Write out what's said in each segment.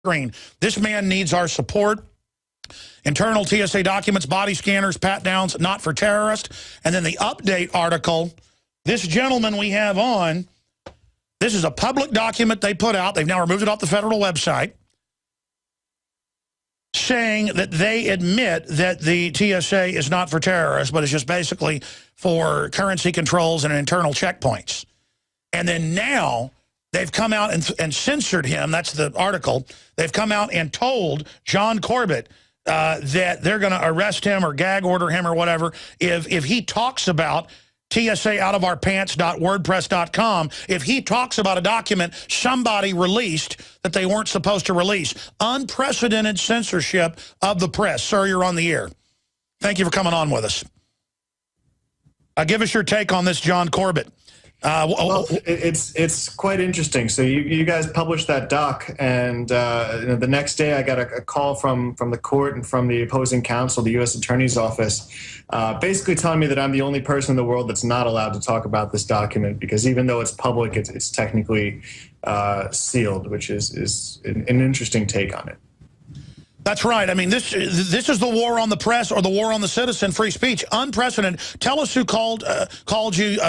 screen. This man needs our support. Internal TSA documents, body scanners, pat-downs, not for terrorists. And then the update article, this gentleman we have on, this is a public document they put out. They've now removed it off the federal website, saying that they admit that the TSA is not for terrorists, but it's just basically for currency controls and internal checkpoints. And then now they've come out and censored him. That's the article. They've come out and told John Corbett that they're going to arrest him or gag order him or whatever if he talks about TSA outofourpants.wordpress.com, if he talks about a document somebody released that they weren't supposed to release. Unprecedented censorship of the press. Sir, you're on the air. Thank you for coming on with us. Give us your take on this, John Corbett. Well, it's quite interesting. So you guys published that doc, and the next day I got a call from the court and from the opposing counsel, the U.S. Attorney's Office, basically telling me that I'm the only person in the world that's not allowed to talk about this document because even though it's public, it's technically sealed, which is an interesting take on it. That's right. I mean, this is the war on the press or the war on the citizen, free speech. Unprecedented. Tell us who called you.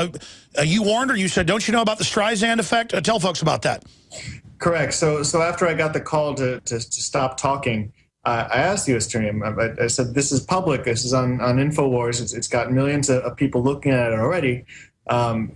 You warned her. You said, don't you know about the Streisand effect? Tell folks about that. Correct. So after I got the call to stop talking, I asked the U.S. Attorney, I said, this is public. This is on InfoWars. It's got millions of people looking at it already.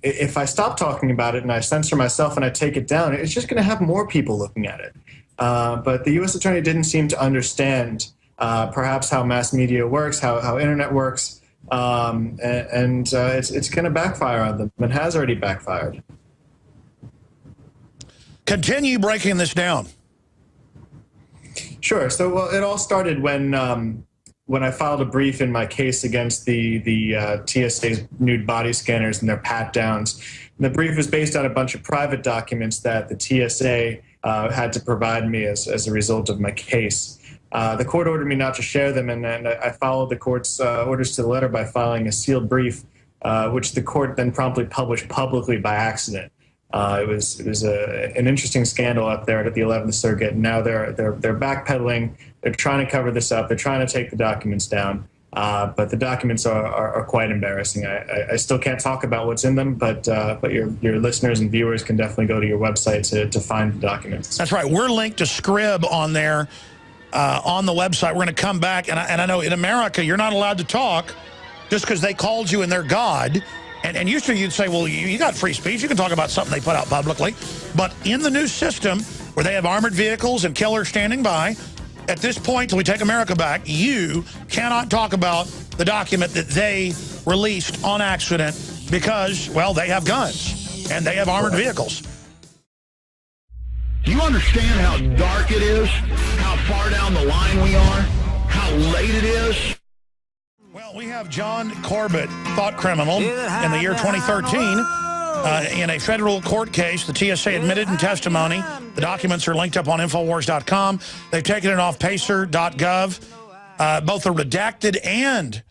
If I stop talking about it and I censor myself and I take it down, it's just going to have more people looking at it. But the U.S. Attorney didn't seem to understand perhaps how mass media works, how internet works, and it's going to backfire on them. It has already backfired. Continue breaking this down. Sure. So well, it all started when I filed a brief in my case against the TSA's nude body scanners and their pat-downs. And the brief was based on a bunch of private documents that the TSA had to provide me as a result of my case. The court ordered me not to share them, and I followed the court's orders to the letter by filing a sealed brief, which the court then promptly published publicly by accident. It was an interesting scandal up there at the 11th Circuit, and now they're backpedaling. They're trying to cover this up. They're trying to take the documents down. But the documents are quite embarrassing. I still can't talk about what's in them, but your listeners and viewers can definitely go to your website to find the documents. That's right. We're linked to Scrib on there on the website. We're going to come back, and I know in America you're not allowed to talk just because they called you and they're God. And usually you'd say, well, you got free speech. You can talk about something they put out publicly. But in the new system where they have armored vehicles and killers standing by, at this point, till we take America back, you cannot talk about the document that they released on accident because, well, they have guns and they have armored vehicles. Do you understand how dark it is? How far down the line we are? How late it is? Well, we have John Corbett, thought criminal, in the year 2013. In a federal court case, the TSA admitted in testimony. The documents are linked up on Infowars.com. They've taken it off Pacer.gov, both the redacted and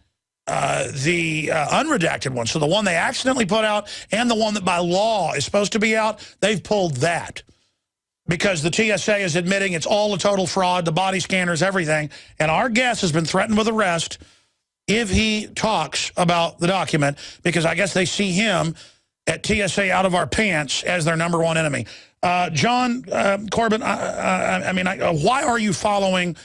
the unredacted one. So the one they accidentally put out and the one that by law is supposed to be out, they've pulled that. Because the TSA is admitting it's all a total fraud, the body scanners, everything. And our guest has been threatened with arrest if he talks about the document, because I guess they see him at TSA Out of Our Pants as their #1 enemy. John Corbett, I mean, why are you following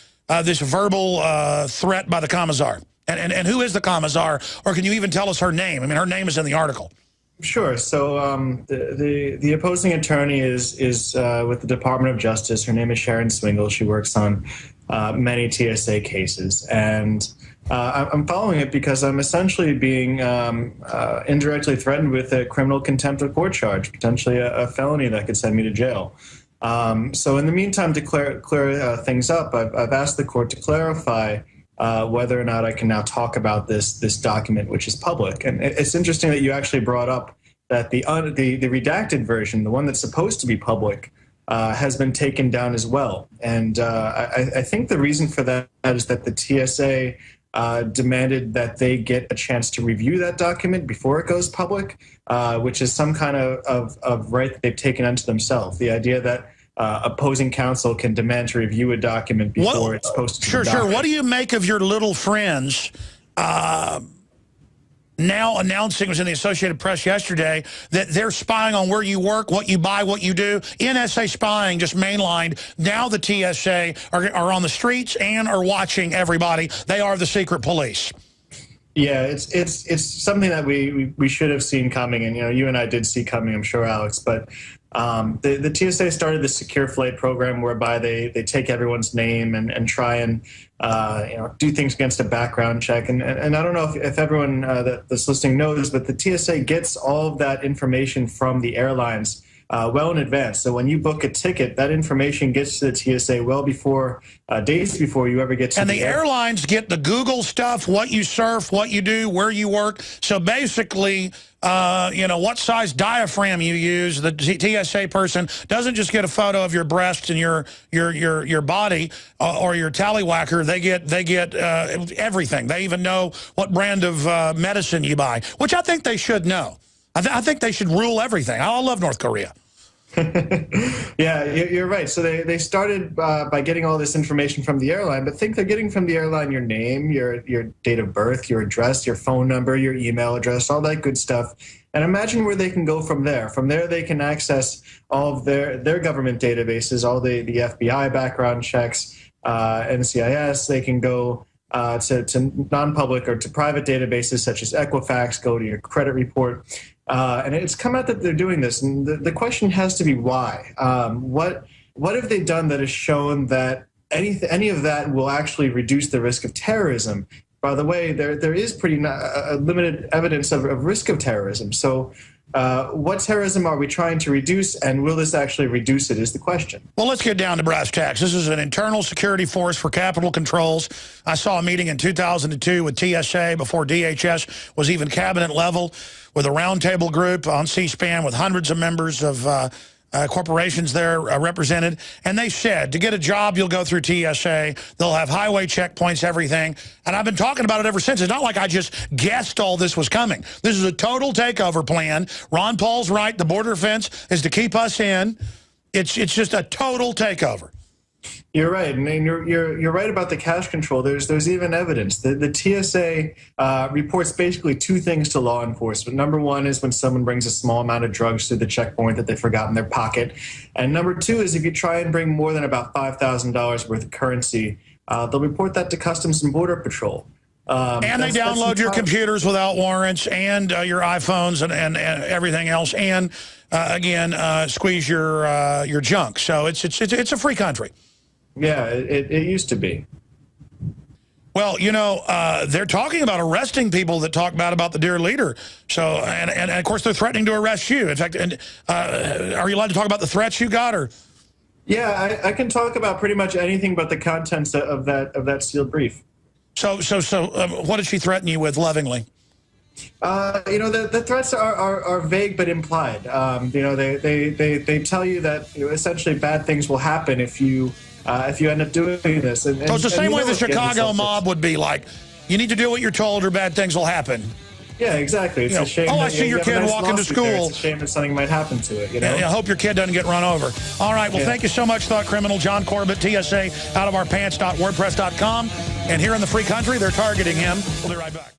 this verbal threat by the Commissar? And who is the Commissar? Or can you even tell us her name? I mean, her name is in the article. Sure. So the opposing attorney is with the Department of Justice. Her name is Sharon Swingle. She works on many TSA cases. And I'm following it because I'm essentially being indirectly threatened with a criminal contempt of court charge, potentially a felony that could send me to jail. So in the meantime, to clear things up, I've asked the court to clarify whether or not I can now talk about this document, which is public. And it's interesting that you actually brought up that the redacted version, the one that's supposed to be public, has been taken down as well. And I think the reason for that is that the TSA demanded that they get a chance to review that document before it goes public, which is some kind of right that they've taken unto themselves. The idea that opposing counsel can demand to review a document before it's posted to the Sure. docket. What do you make of your little friends now announcing, it was in the Associated Press yesterday, that they're spying on where you work, what you buy, what you do? NSA spying just mainlined. Now the TSA are on the streets and are watching everybody. They are the secret police. Yeah, it's something that we should have seen coming, and you and I did see coming, I'm sure, Alex. But the TSA started the Secure Flight program, whereby they take everyone's name and try and do things against a background check. And I don't know if everyone that's listening knows, but the TSA gets all of that information from the airlines well in advance. So when you book a ticket, that information gets to the TSA well before, days before you ever get to the airlines get the Google stuff, what you surf, what you do, where you work. So basically, what size diaphragm you use. The TSA person doesn't just get a photo of your breast and your body or your tallywhacker. They get everything. They even know what brand of medicine you buy, which I think they should know. I think they should rule everything. I love North Korea. Yeah, you're right. So they started by getting all this information from the airline, but think they're getting from the airline your name, your date of birth, your address, your phone number, your email address, all that good stuff. And imagine where they can go from there. From there, they can access all of their government databases, all the FBI background checks, NCIS. They can go to non-public or to private databases such as Equifax, go to your credit report. And it's come out that they're doing this. And the question has to be why. What have they done that has shown that any of that will actually reduce the risk of terrorism? By the way, there is pretty limited evidence of risk of terrorism. So what terrorism are we trying to reduce, and will this actually reduce it is the question. Well, let's get down to brass tacks. This is an internal security force for Capitol controls. I saw a meeting in 2002 with TSA before DHS was even cabinet level, with a roundtable group on C-SPAN with hundreds of members of corporations there represented. And they said, to get a job, you'll go through TSA. They'll have highway checkpoints, everything. And I've been talking about it ever since. It's not like I just guessed all this was coming. This is a total takeover plan. Ron Paul's right. The border fence is to keep us in. It's just a total takeover. You're right, and you're right about the cash control. There's even evidence. The TSA reports basically two things to law enforcement. Number one is when someone brings a small amount of drugs through the checkpoint that they forgot in their pocket, and number two is if you try and bring more than about $5,000 worth of currency, they'll report that to Customs and Border Patrol. And they download your computers without warrants, and your iPhones and everything else, and again squeeze your junk. So it's a free country. Yeah, it used to be. Well, they're talking about arresting people that talk bad about the dear leader. So, and of course, they're threatening to arrest you. In fact, are you allowed to talk about the threats you got, or? Yeah, I can talk about pretty much anything but the contents of that sealed brief. So, what did she threaten you with lovingly? The threats are vague but implied. They tell you that essentially bad things will happen if you end up doing this. And so it's the same way the Chicago mob would be like, you need to do what you're told or bad things will happen. Yeah, exactly. It's a shame. Oh, I see your kid walking to school. It's a shame that something might happen to it. I hope your kid doesn't get run over. All right. Well, thank you so much, Thought Criminal. John Corbett, TSA, outofOurPants.wordpress.com. And here in the free country, they're targeting him. We'll be right back.